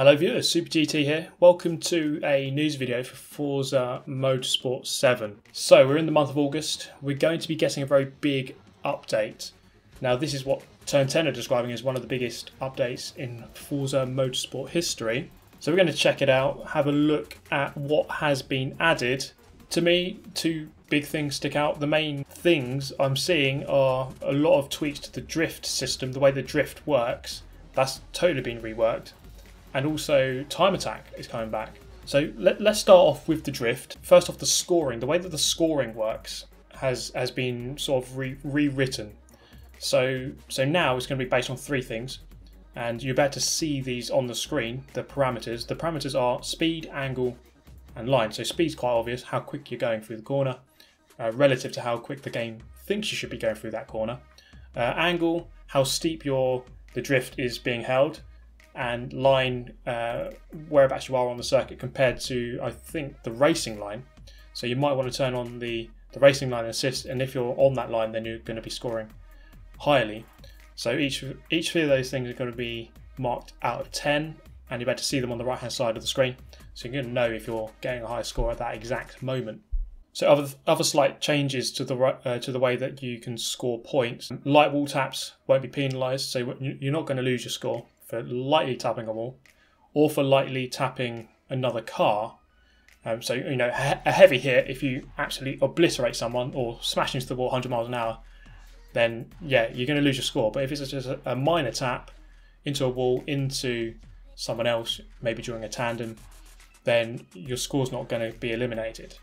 Hello viewers, Super GT here. Welcome to a news video for Forza Motorsport 7. So we're in the month of August. We're going to be getting a very big update. Now this is what Turn 10 are describing as one of the biggest updates in Forza Motorsport history. So we're going to check it out, have a look at what has been added. To me, two big things stick out. The main things I'm seeing are a lot of tweaks to the drift system, the way the drift works. That's totally been reworked. And also time attack is coming back. So let's start off with the drift. First off, the scoring. The way that the scoring works has been sort of rewritten. So now it's going to be based on three things. And you're about to see these on the screen, the parameters. The parameters are speed, angle, and line. So speed's quite obvious, how quick you're going through the corner, relative to how quick the game thinks you should be going through that corner. Angle, how steep the drift is being held. And line, whereabouts you are on the circuit compared to, I think, the racing line. So you might want to turn on the racing line assist, and if you're on that line, then you're going to be scoring highly. So each of those things are going to be marked out of 10, and you're about to see them on the right hand side of the screen. So you're going to know if you're getting a high score at that exact moment. So other slight changes to the way that you can score points. Light wall taps won't be penalised, so you're not going to lose your score for lightly tapping a wall or for lightly tapping another car. So, you know, a heavy hit, if you absolutely obliterate someone or smash into the wall 100 miles an hour, then yeah, you're going to lose your score. But if it's just a minor tap into a wall, into someone else, maybe during a tandem, then your score's not going to be eliminated.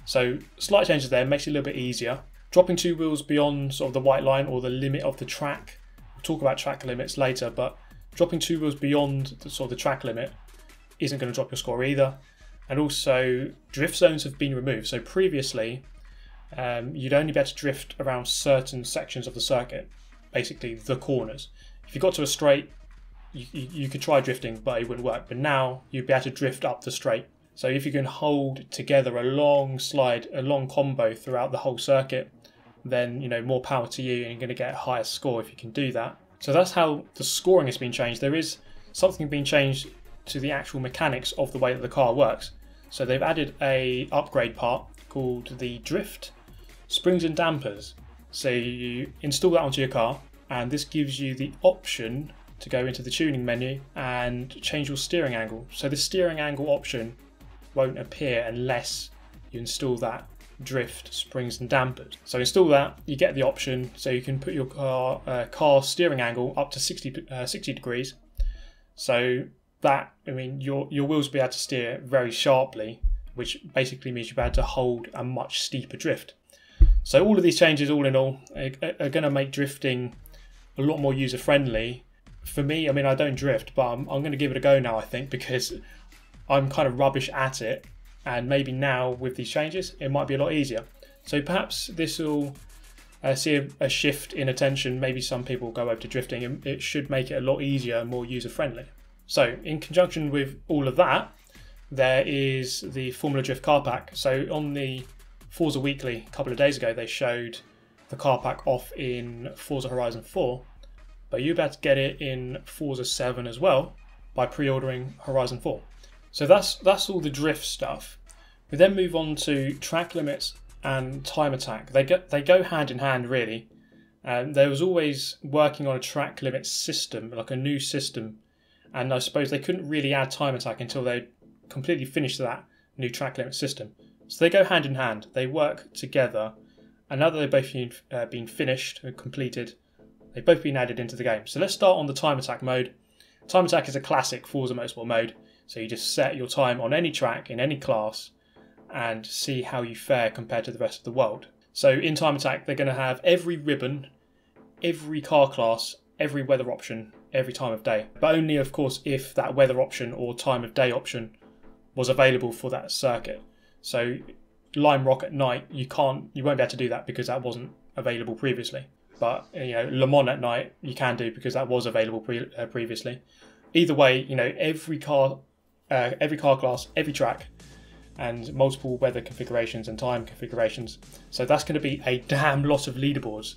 So slight changes there, makes it a little bit easier. Dropping two wheels beyond sort of the white line or the limit of the track. We'll talk about track limits later, but dropping two wheels beyond the track limit isn't going to drop your score either. And also, drift zones have been removed. So previously, you'd only be able to drift around certain sections of the circuit, basically the corners. If you got to a straight, you could try drifting, but it wouldn't work. But now you'd be able to drift up the straight. So if you can hold together a long slide, a long combo throughout the whole circuit, then, you know, more power to you, and you're going to get a higher score if you can do that. So that's how the scoring has been changed. There is something being changed to the actual mechanics of the way that the car works. So they've added a upgrade part called the drift springs and dampers. So you install that onto your car, and this gives you the option to go into the tuning menu and change your steering angle. So the steering angle option won't appear unless you install that drift springs and dampers. So install that, you get the option, so you can put your car steering angle up to 60 degrees. So that, I mean, your wheels will be able to steer very sharply, which basically means you'll be able to hold a much steeper drift. So all of these changes, all in all, are going to make drifting a lot more user friendly. For me, I mean, I don't drift, but I'm going to give it a go now, I think, because I'm kind of rubbish at it. And maybe now with these changes, it might be a lot easier. So perhaps this will see a shift in attention. Maybe some people go over to drifting, and it should make it a lot easier and more user friendly. So in conjunction with all of that, there is the Formula Drift car pack. So on the Forza Weekly a couple of days ago, they showed the car pack off in Forza Horizon 4, but you're about to get it in Forza 7 as well by pre-ordering Horizon 4. So that's all the drift stuff. We then move on to track limits and time attack. They go hand in hand, really. There was always working on a track limit system, like a new system, and I suppose they couldn't really add time attack until they completely finished that new track limit system. So they go hand in hand. They work together, and now that they've both been finished and completed, they've both been added into the game. So let's start on the time attack mode. Time attack is a classic Forza Motorsport mode. So you just set your time on any track in any class and see how you fare compared to the rest of the world. So in time attack, they're going to have every ribbon, every car class, every weather option, every time of day. But only, of course, if that weather option or time of day option was available for that circuit. So Lime Rock at night, you won't be able to do that because that wasn't available previously. But, you know, Le Mans at night, you can do because that was available previously. Either way, you know, every car class, every track, and multiple weather configurations and time configurations. So that's going to be a damn lot of leaderboards.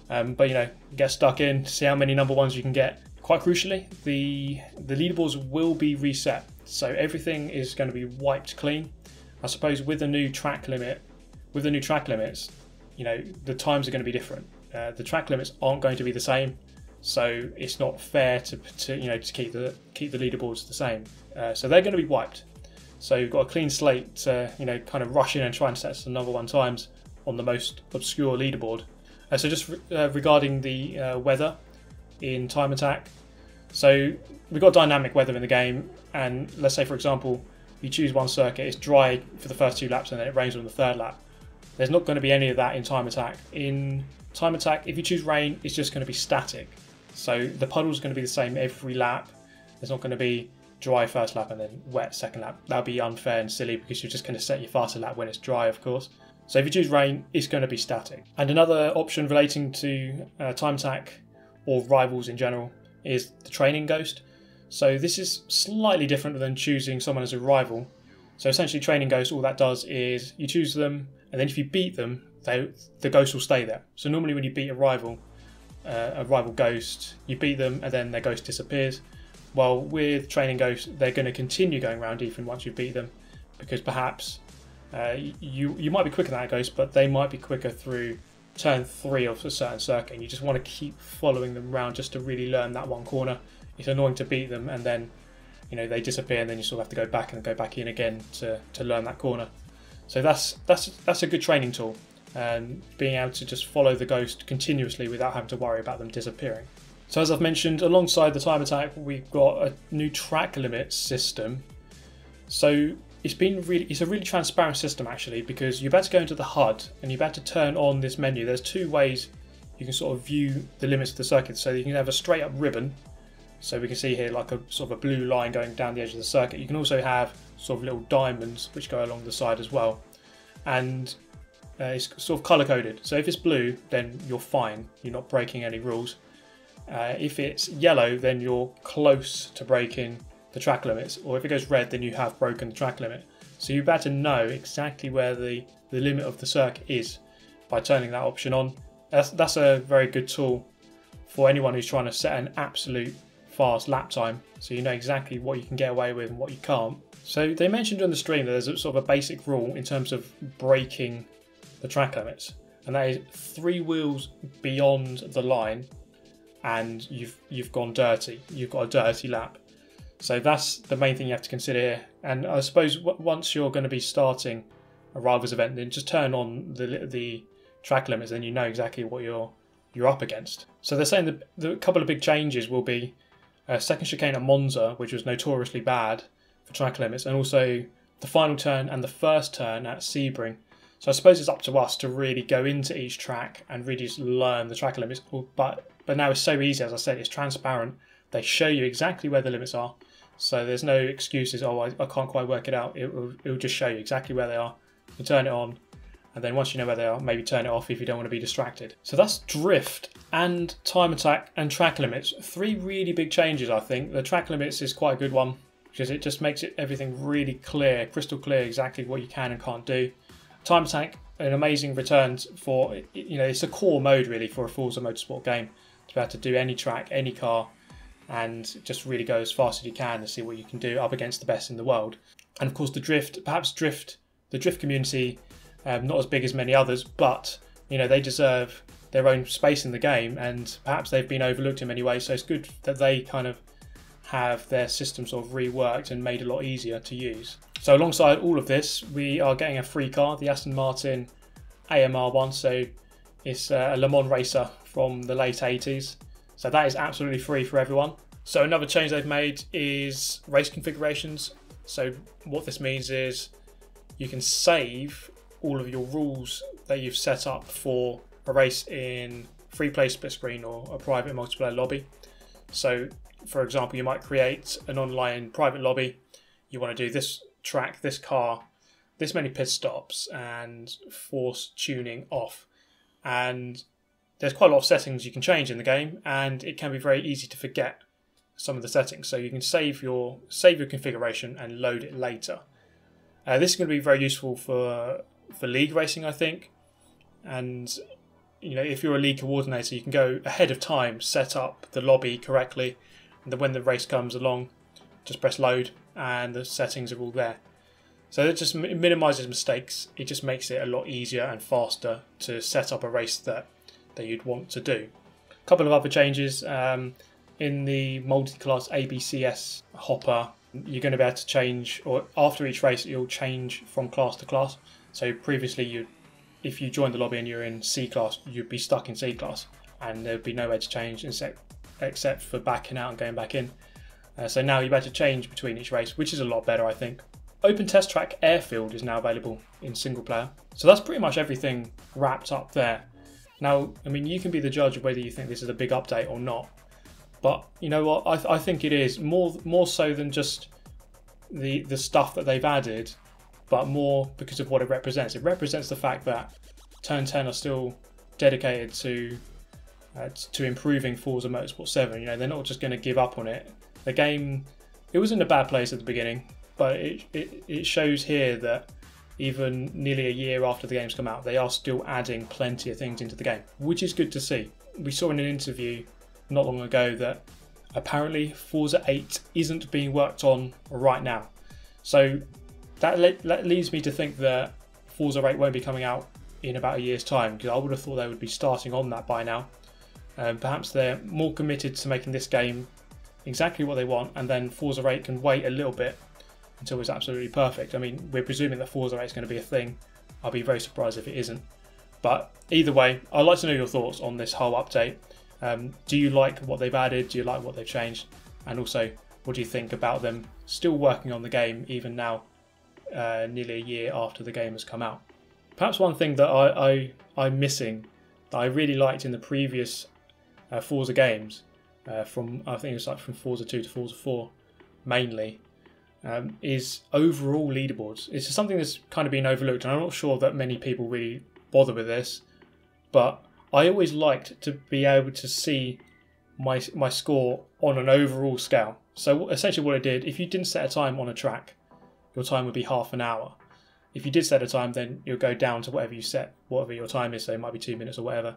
But, you know, get stuck in, see how many number ones you can get. Quite crucially, the leaderboards will be reset, so everything is going to be wiped clean. I suppose with the new track limits, you know, the times are going to be different. The track limits aren't going to be the same, so it's not fair to keep the leaderboards the same. So they're going to be wiped. So you've got a clean slate to, you know, kind of rush in and try and set the number one times on the most obscure leaderboard. So just regarding the weather in Time Attack, so we've got dynamic weather in the game, and let's say for example you choose one circuit, it's dry for the first 2 laps and then it rains on the 3rd lap. There's not going to be any of that in Time Attack. In Time Attack, if you choose rain, it's just going to be static. So the puddle's going to be the same every lap. There's not going to be dry first lap and then wet second lap. That would be unfair and silly because you're just going to set your faster lap when it's dry, of course. So if you choose rain, it's going to be static. And another option relating to Time Attack or rivals in general is the training ghost. So this is slightly different than choosing someone as a rival. So essentially training ghost, all that does is you choose them, and then if you beat them, the ghost will stay there. So normally when you beat a rival ghost, you beat them and then their ghost disappears. While with training ghosts, they're going to continue going around even once you beat them, because perhaps you might be quicker than that ghost, but they might be quicker through turn 3 of a certain circuit, and you just want to keep following them around just to really learn that one corner. It's annoying to beat them and then, you know, they disappear and then you sort of have to go back and go back in again to learn that corner. So that's a good training tool, and being able to just follow the ghost continuously without having to worry about them disappearing. So as I've mentioned, alongside the Time Attack, we've got a new track limit system. So it's a really transparent system actually, because you're about to go into the HUD and you're about to turn on this menu. There's 2 ways you can sort of view the limits of the circuit. So you can have a straight up ribbon. So we can see here like a sort of a blue line going down the edge of the circuit. You can also have sort of little diamonds which go along the side as well. And it's sort of color coded. So if it's blue, then you're fine. You're not breaking any rules. If it's yellow, then you're close to breaking the track limits. Or if it goes red, then you have broken the track limit. So you're about to know exactly where the limit of the circuit is by turning that option on. That's a very good tool for anyone who's trying to set an absolute fast lap time, so you know exactly what you can get away with and what you can't. So they mentioned on the stream that there's a sort of a basic rule in terms of breaking the track limits, and that is 3 wheels beyond the line and you've gone dirty. You've got a dirty lap. So that's the main thing you have to consider here. And I suppose once you're going to be starting a rivals event, then just turn on the track limits, and you know exactly what you're up against. So they're saying that the couple of big changes will be second chicane at Monza, which was notoriously bad for track limits, and also the final turn and the first turn at Sebring. So I suppose it's up to us to really go into each track and really just learn the track limits. But now it's so easy, as I said, it's transparent. They show you exactly where the limits are. So there's no excuses, oh, I can't quite work it out. It will just show you exactly where they are. You can turn it on, and then once you know where they are, maybe turn it off if you don't want to be distracted. So that's drift and Time Attack and track limits. 3 really big changes, I think. The track limits is quite a good one, because it just makes everything really clear, crystal clear, exactly what you can and can't do. Time Attack, an amazing return for, you know, it's a core mode really for a Forza Motorsport game, to be able to do any track, any car, and just really go as fast as you can to see what you can do up against the best in the world. And of course the drift community, not as big as many others, but you know, they deserve their own space in the game, and perhaps they've been overlooked in many ways, so it's good that they kind of have their system sort of reworked and made a lot easier to use. So alongside all of this, we are getting a free car, the Aston Martin AMR1, so it's a Le Mans racer from the late 80s. So that is absolutely free for everyone. So another change they've made is race configurations. So what this means is you can save all of your rules that you've set up for a race in free play split screen or a private multiplayer lobby. So for example, you might create an online private lobby. You want to do this track, this car, this many pit stops, and force tuning off. And there's quite a lot of settings you can change in the game, and it can be very easy to forget some of the settings. So you can save your configuration and load it later. This is going to be very useful for league racing, I think. And you know, if you're a league coordinator, you can go ahead of time, set up the lobby correctly, And then when the race comes along, just press load and the settings are all there. So it just minimises mistakes. It just makes it a lot easier and faster to set up a race that you'd want to do. A couple of other changes. In the multi-class ABCS hopper, you're going to be able to change, or after each race you'll change from class to class. So previously, if you joined the lobby and you're in C class, you'd be stuck in C class and there'd be nowhere to change except for backing out and going back in. So now you're able to change between each race, which is a lot better, I think. Open Test Track Airfield is now available in single player. So that's pretty much everything wrapped up there. Now, I mean, you can be the judge of whether you think this is a big update or not. But you know what? I think it is more so than just the stuff that they've added, but more because of what it represents. It represents the fact that Turn 10 are still dedicated to improving Forza Motorsport 7. You know, they're not just going to give up on it. The game, it was in a bad place at the beginning, but it shows here that even nearly a year after the game's come out, they are still adding plenty of things into the game, which is good to see. We saw in an interview not long ago that apparently Forza 8 isn't being worked on right now. So that leads me to think that Forza 8 won't be coming out in about a year's time, because I would have thought they would be starting on that by now. Perhaps they're more committed to making this game exactly what they want, and then Forza 8 can wait a little bit until it's absolutely perfect. I mean, we're presuming that Forza 8 is going to be a thing. I'll be very surprised if it isn't. But either way, I'd like to know your thoughts on this whole update. Do you like what they've added? Do you like what they've changed? And also, what do you think about them still working on the game even now, nearly a year after the game has come out? Perhaps one thing that I'm missing that I really liked in the previous Forza games, I think it was like from Forza 2 to Forza 4 mainly, is overall leaderboards. It's just something that's kind of been overlooked, and I'm not sure that many people really bother with this, but I always liked to be able to see my score on an overall scale. So essentially what it did, if you didn't set a time on a track, your time would be half an hour. If you did set a time, then you'll go down to whatever you set, whatever your time is, so it might be 2 minutes or whatever.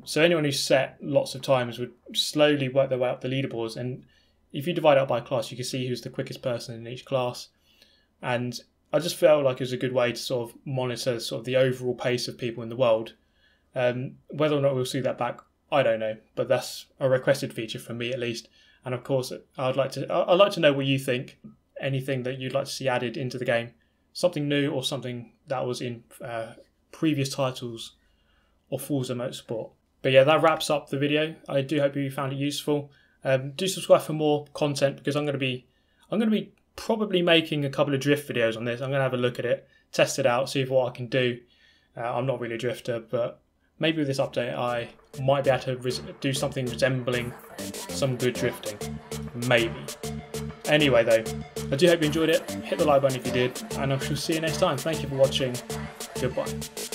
So anyone who set lots of times would slowly work their way up the leaderboards, and if you divide it up by class, you can see who's the quickest person in each class. And I just felt like it was a good way to sort of monitor sort of the overall pace of people in the world. Whether or not we'll see that back, I don't know, but that's a requested feature from me at least. And of course, I'd like to know what you think. Anything that you'd like to see added into the game, something new or something that was in previous titles of Forza Motorsport. But yeah, that wraps up the video. I do hope you found it useful. Do subscribe for more content, because I'm going to be probably making a couple of drift videos on this. I'm going to have a look at it, test it out, see what I can do. I'm not really a drifter, but maybe with this update I might be able to do something resembling some good drifting. Maybe. Anyway though, I do hope you enjoyed it. Hit the like button if you did, and I shall see you next time. Thank you for watching. Goodbye.